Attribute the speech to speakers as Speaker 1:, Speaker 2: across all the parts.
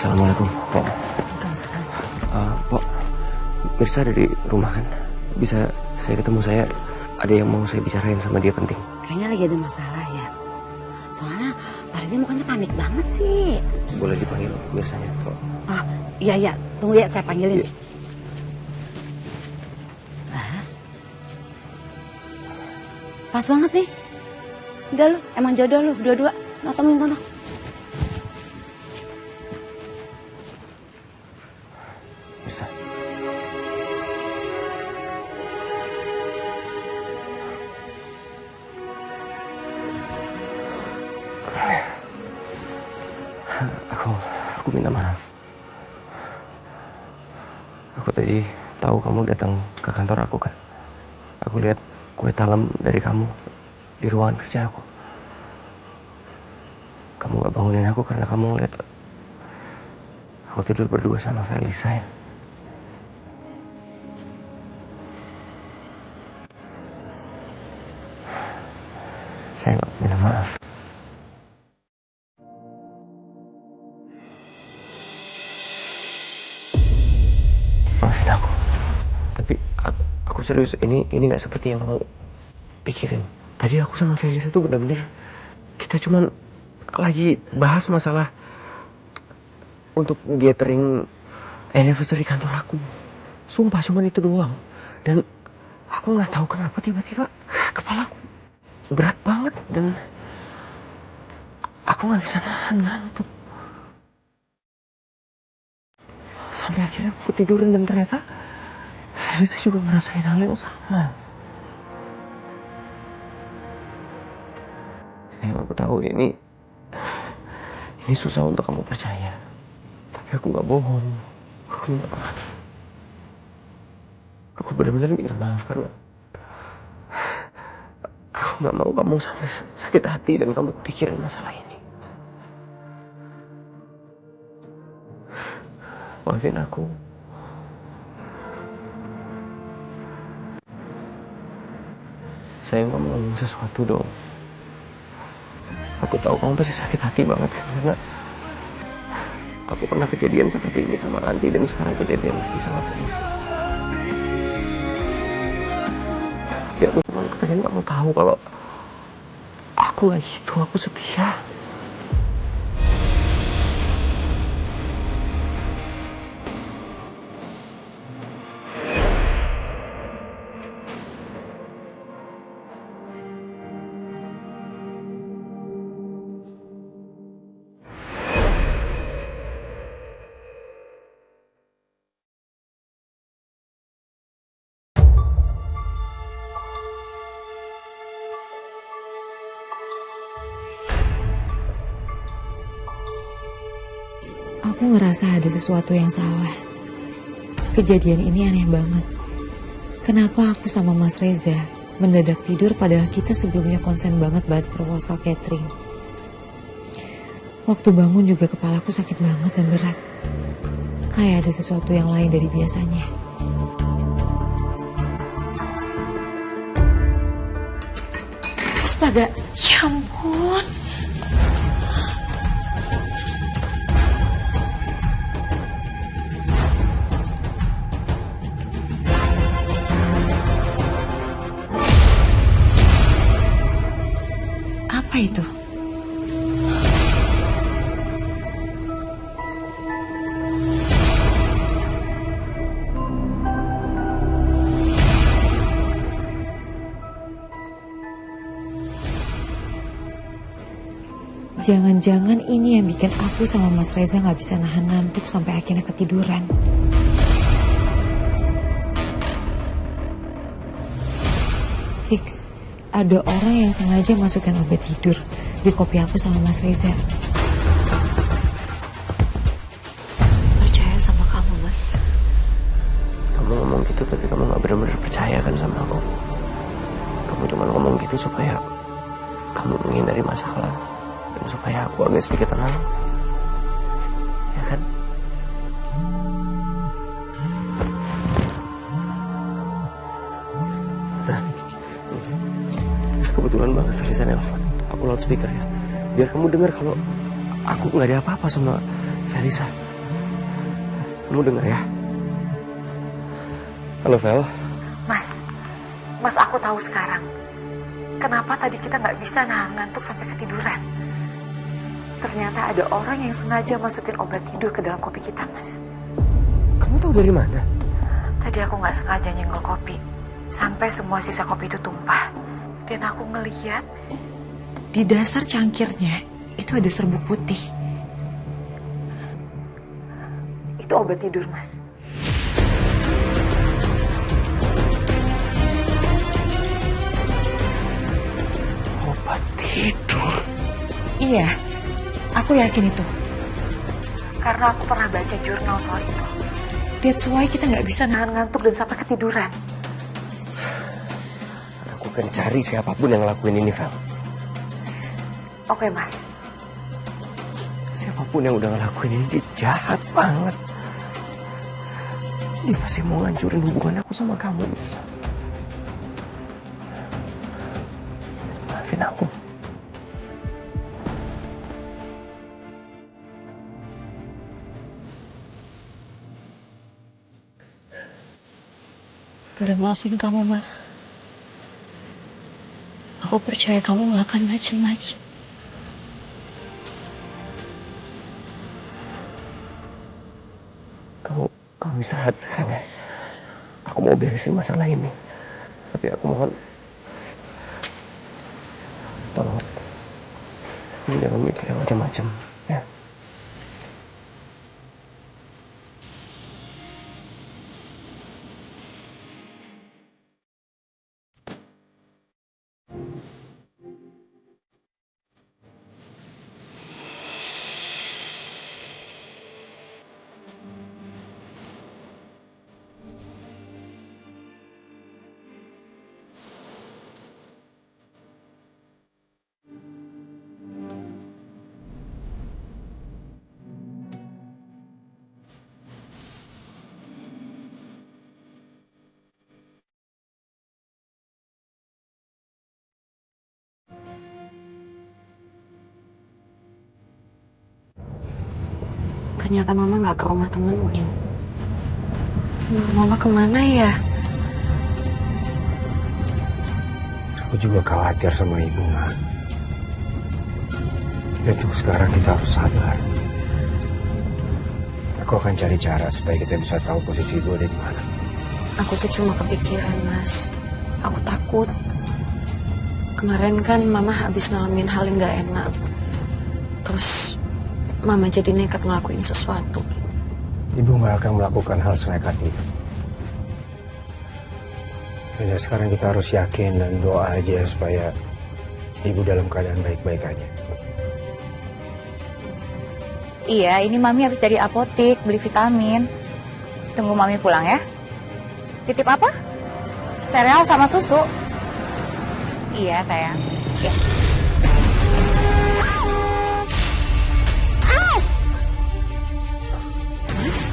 Speaker 1: Assalamualaikum, Pok. Pok, Mirsa ada di rumah kan? Bisa saya ketemu? Saya ada yang mau saya bicarain sama dia penting.
Speaker 2: Kayaknya lagi ada masalah ya. Soalnya Pak Rini mukanya panik banget sih.
Speaker 1: Boleh dipanggil Mirsanya, Pok?
Speaker 2: Iya. Tunggu ya, saya panggilin. Iya. Pas banget nih. Udah lu, emang jodoh lu, dua-dua. Lo temuin sana.
Speaker 1: Mirsa. Aku minta maaf. Aku tadi tahu kamu datang ke kantor aku kan. Aku lihat kue talam dari kamu di ruangan kerja aku. Kamu gak bangunin aku karena kamu ngeliat aku tidur berdua sama Felisa ya. Saya gak minta maaf. Maafin aku. Tapi aku serius, ini gak seperti yang kamu pikirin. Tadi aku sama Felisa tuh benar-benar kita cuman lagi bahas masalah untuk gathering anniversary kantor aku. Sumpah cuman itu doang. Dan aku nggak tahu kenapa tiba-tiba kepalaku berat banget dan aku nggak bisa nahan ngantuk. Sampai akhirnya aku tiduran dan ternyata Felisa juga ngerasain hal yang sama. Yang aku tahu ini susah untuk kamu percaya. Tapi aku gak bohong. Aku minta maaf. Aku benar-benar minta maaf karena aku gak mau kamu sampai sakit hati dan kamu pikirin masalah ini. Maafin aku. Saya ngomong sesuatu dong. Aku tahu kamu pasti sakit hati banget karena aku pernah kejadian seperti ini sama Ranti dan sekarang kejadian lagi sama Felisa. Ya aku cuma pengen kamu tahu kalau aku gak gitu, aku setia.
Speaker 3: Aku ngerasa ada sesuatu yang salah. Kejadian ini aneh banget. Kenapa aku sama Mas Reza mendadak tidur padahal kita sebelumnya konsen banget bahas proposal catering. Waktu bangun juga kepalaku sakit banget dan berat. Kayak ada sesuatu yang lain dari biasanya.
Speaker 4: Astaga, ya ampun. Apa itu?
Speaker 3: Jangan-jangan ini yang bikin aku sama Mas Reza gak bisa nahan ngantuk sampai akhirnya ketiduran. Fix, ada orang yang sengaja masukkan obat tidur di kopi aku sama Mas Reza.
Speaker 4: Percaya sama kamu, Mas.
Speaker 1: Kamu ngomong gitu tapi kamu gak benar-benar percaya kan sama aku. Kamu cuma ngomong gitu supaya kamu menghindari masalah dan supaya aku agak sedikit tenang. Ya kan? Nah, kebetulan banget Felisa nelfon. Aku loudspeaker ya. Biar kamu dengar kalau aku nggak ada apa-apa sama Felisa. Kamu denger ya. Halo, Vel.
Speaker 3: Mas, aku tahu sekarang. Kenapa tadi kita nggak bisa nahan ngantuk sampai ketiduran? Ternyata ada orang yang sengaja masukin obat tidur ke dalam kopi kita, Mas.
Speaker 1: Kamu tahu dari mana?
Speaker 3: Tadi aku nggak sengaja nyenggol kopi. Sampai semua sisa kopi itu tumpah. Dan aku ngeliat di dasar cangkirnya itu ada serbuk putih. Itu obat tidur, Mas.
Speaker 1: Obat tidur?
Speaker 3: Iya, aku yakin itu. Karena aku pernah baca jurnal soal itu. That's why kita nggak bisa nahan ngantuk dan sampai ketiduran.
Speaker 1: Aku akan cari siapapun yang ngelakuin ini, Vel.
Speaker 3: Oke, Mas.
Speaker 1: Siapapun yang udah ngelakuin ini, dia jahat banget. Dia pasti mau ngancurin hubungan aku sama kamu. Maafin aku.
Speaker 4: Udah maafin kamu, Mas. Aku percaya kamu gak akan macem-macem.
Speaker 1: Kamu istirahat sekarang ya. Aku mau beresin masalah ini. Tapi aku mohon, tolong jangan mikir yang macam-macam, ya.
Speaker 4: Ternyata Mama gak ke rumah temennya. Mama kemana ya?
Speaker 1: Aku juga khawatir sama ibu, Ma. Itu sekarang kita harus sabar. Aku akan cari cara supaya kita bisa tahu posisi ibu ada di mana.
Speaker 4: Aku tuh cuma kepikiran, Mas. Aku takut. Kemarin kan Mama habis ngalamin hal yang gak enak. Terus Mama jadi nekat ngelakuin sesuatu.
Speaker 1: Ibu gak akan melakukan hal senekat itu. Jadi sekarang kita harus yakin dan doa aja supaya ibu dalam keadaan baik-baik aja.
Speaker 2: Iya, ini Mami habis dari apotik beli vitamin. Tunggu Mami pulang ya. Titip apa? Sereal sama susu. Iya, sayang. Ya.
Speaker 4: Mas?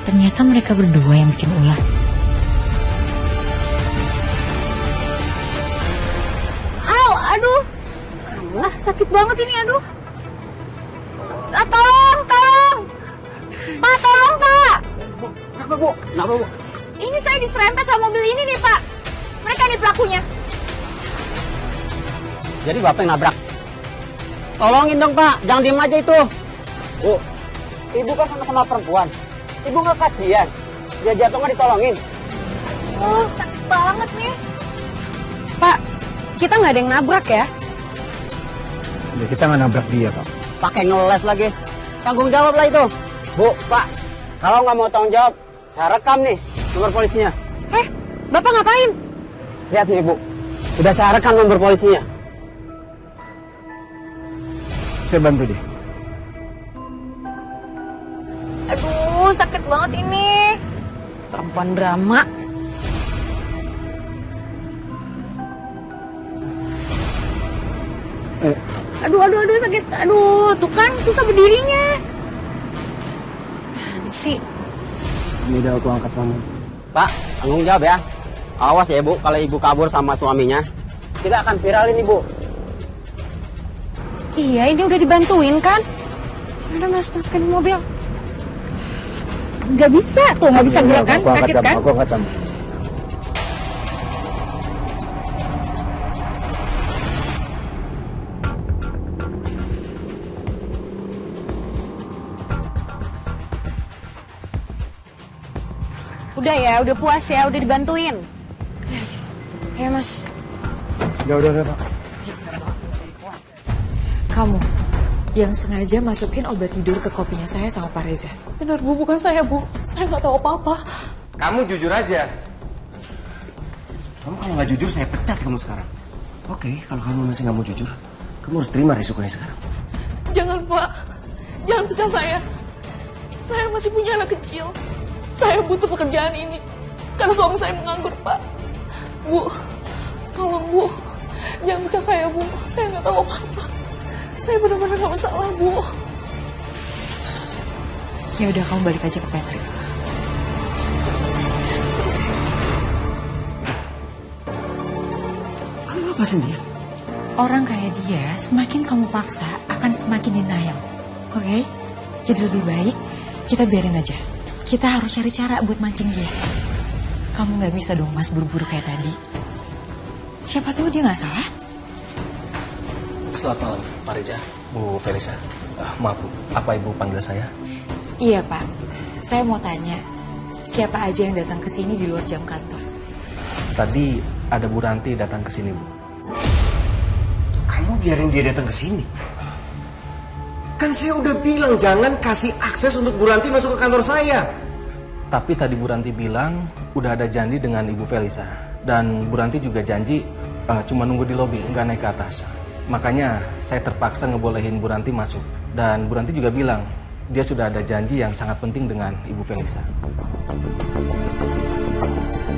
Speaker 2: Ternyata mereka berdua yang bikin ulah. Aduh. Sakit banget ini, aduh. Tolong. Pak, tolong, Pak.
Speaker 1: Kenapa, Bu?
Speaker 2: Ini saya diserempet sama mobil ini nih, Pak. Mereka nih pelakunya.
Speaker 5: Jadi Bapak yang nabrak? Tolongin dong, Pak. Jangan diem aja itu. Bu, Ibu kan sama-sama perempuan. Ibu nggak kasihan? Dia jatuh nggak ditolongin?
Speaker 2: Sakit banget nih.
Speaker 4: Pak, kita nggak ada yang nabrak ya?
Speaker 1: Ya, kita nggak nabrak dia, Pak.
Speaker 5: Pakai ngeles lagi. Tanggung jawab lah itu. Bu, Pak. Kalau nggak mau tanggung jawab, saya rekam nih nomor polisinya.
Speaker 4: Bapak ngapain?
Speaker 5: Lihat nih, Bu. Udah saya rekam nomor polisinya.
Speaker 1: Saya bantu dia.
Speaker 2: Aduh, sakit banget ini.
Speaker 4: Perempuan drama.
Speaker 2: Aduh, sakit. Aduh, tuh kan susah berdirinya.
Speaker 4: Sih,
Speaker 5: Ini udah aku angkat kamu. Pak, tanggung jawab ya. Awas ya Bu, kalau ibu kabur sama suaminya, kita akan viralin ibu.
Speaker 4: Iya, ini udah dibantuin kan? Udah mas, masukin di mobil.
Speaker 2: Nggak bisa tuh, nggak bisa gerak kan? Sakit kan?
Speaker 5: Aku angkat kamu.
Speaker 4: Udah ya, udah puas ya, udah dibantuin. Ya mas.
Speaker 5: Udah Pak.
Speaker 3: Kamu yang sengaja masukin obat tidur ke kopinya saya sama Pak Reza. Benar Bu, bukan saya Bu. Saya nggak tahu apa-apa.
Speaker 1: Kamu jujur aja.
Speaker 6: Kamu kalau nggak jujur saya pecat kamu sekarang. Oke, kalau kamu masih nggak mau jujur, kamu harus terima resikonya sekarang.
Speaker 3: Jangan Pak, jangan pecat saya. Saya masih punya anak kecil. Saya butuh pekerjaan ini karena suami saya menganggur Pak. Bu, tolong Bu, jangan pecat saya Bu. Saya nggak tahu apa-apa. Saya benar-benar nggak bersalah Bu. Ya udah, kamu balik aja ke Patrick.
Speaker 6: Kamu lepasin dia.
Speaker 3: Orang kayak dia, semakin kamu paksa, akan semakin denial. Oke? Jadi lebih baik kita biarin aja. Kita harus cari cara buat mancing dia. Kamu nggak bisa dong mas buru-buru kayak tadi. Siapa tahu dia nggak salah.
Speaker 7: Selamat malam, Pak Reza, Bu Felisa. Maaf, Bu, apa Ibu panggil saya?
Speaker 3: Iya Pak, saya mau tanya, siapa aja yang datang ke sini di luar jam kantor?
Speaker 7: Tadi ada Bu Ranti datang ke sini, Bu.
Speaker 6: Kamu biarin dia datang ke sini. Kan saya udah bilang jangan kasih akses untuk Bu Ranti masuk ke kantor saya.
Speaker 7: Tapi tadi Bu Ranti bilang udah ada janji dengan Ibu Felisa. Dan Bu Ranti juga janji cuma nunggu di lobi, nggak naik ke atas. Makanya saya terpaksa ngebolehin Bu Ranti masuk. Dan Bu Ranti juga bilang dia sudah ada janji yang sangat penting dengan Ibu Felisa.